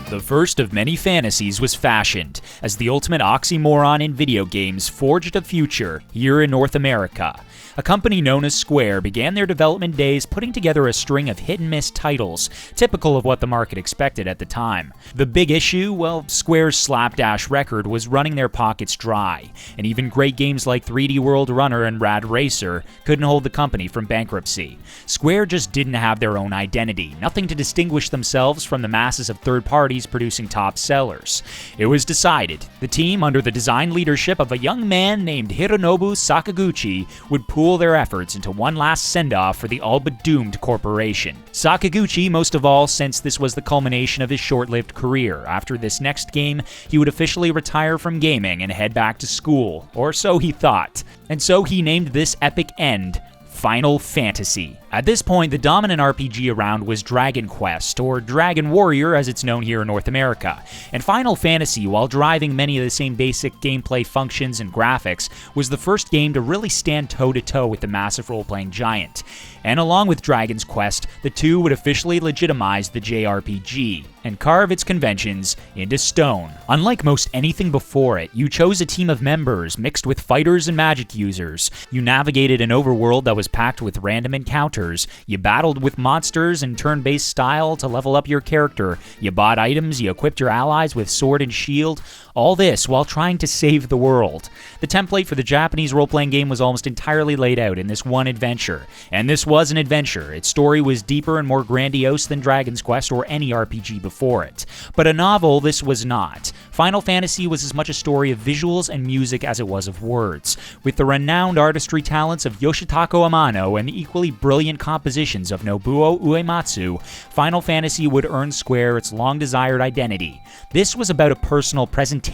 The first of many fantasies was fashioned, as the ultimate oxymoron in video games forged a future here in North America. A company known as Square began their development days putting together a string of hit-and-miss titles, typical of what the market expected at the time. The big issue? Well, Square's slapdash record was running their pockets dry, and even great games like 3D World Runner and Rad Racer couldn't hold the company from bankruptcy. Square just didn't have their own identity, nothing to distinguish themselves from the masses of third parties producing top sellers. It was decided the team, under the design leadership of a young man named Hironobu Sakaguchi, would pool their efforts into one last send-off for the all-but-doomed corporation. Sakaguchi, most of all, since this was the culmination of his short-lived career. After this next game, he would officially retire from gaming and head back to school, or so he thought. And so he named this epic end Final Fantasy. At this point, the dominant RPG around was Dragon Quest, or Dragon Warrior as it's known here in North America. And Final Fantasy, while driving many of the same basic gameplay functions and graphics, was the first game to really stand toe-to-toe with the massive role-playing giant. And along with Dragon's Quest, the two would officially legitimize the JRPG and carve its conventions into stone. Unlike most anything before it, you chose a team of members mixed with fighters and magic users. You navigated an overworld that was packed with random encounters. You battled with monsters in turn-based style to level up your character. You bought items, you equipped your allies with sword and shield. All this while trying to save the world. The template for the Japanese role-playing game was almost entirely laid out in this one adventure. And this was an adventure. Its story was deeper and more grandiose than Dragon's Quest or any RPG before it. But a novel, this was not. Final Fantasy was as much a story of visuals and music as it was of words. With the renowned artistry talents of Yoshitaka Amano and the equally brilliant compositions of Nobuo Uematsu, Final Fantasy would earn Square its long-desired identity. This was about a personal presentation.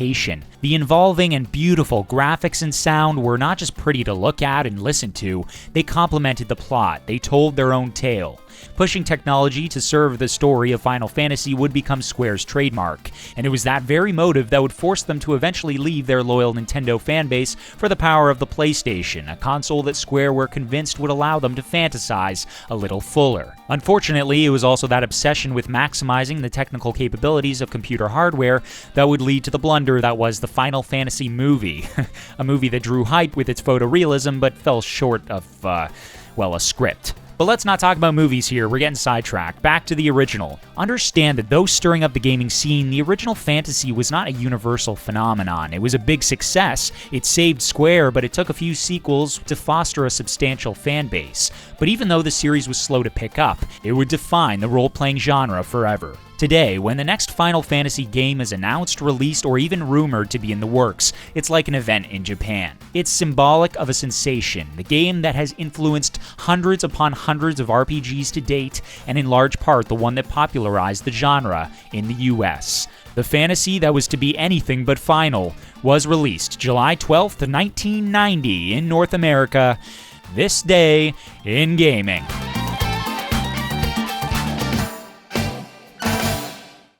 The involving and beautiful graphics and sound were not just pretty to look at and listen to, they complemented the plot, they told their own tale. Pushing technology to serve the story of Final Fantasy would become Square's trademark, and it was that very motive that would force them to eventually leave their loyal Nintendo fanbase for the power of the PlayStation, a console that Square were convinced would allow them to fantasize a little fuller. Unfortunately, it was also that obsession with maximizing the technical capabilities of computer hardware that would lead to the blunder that was the Final Fantasy movie, a movie that drew hype with its photorealism but fell short of, a script. But let's not talk about movies here, we're getting sidetracked. Back to the original. Understand that though stirring up the gaming scene, the original Fantasy was not a universal phenomenon. It was a big success. It saved Square, but it took a few sequels to foster a substantial fan base. But even though the series was slow to pick up, it would define the role-playing genre forever. Today, when the next Final Fantasy game is announced, released, or even rumored to be in the works, it's like an event in Japan. It's symbolic of a sensation, the game that has influenced hundreds upon hundreds of RPGs to date, and in large part the one that popularized the genre in the US. The fantasy that was to be anything but final was released July 12th, 1990 in North America, this day in gaming.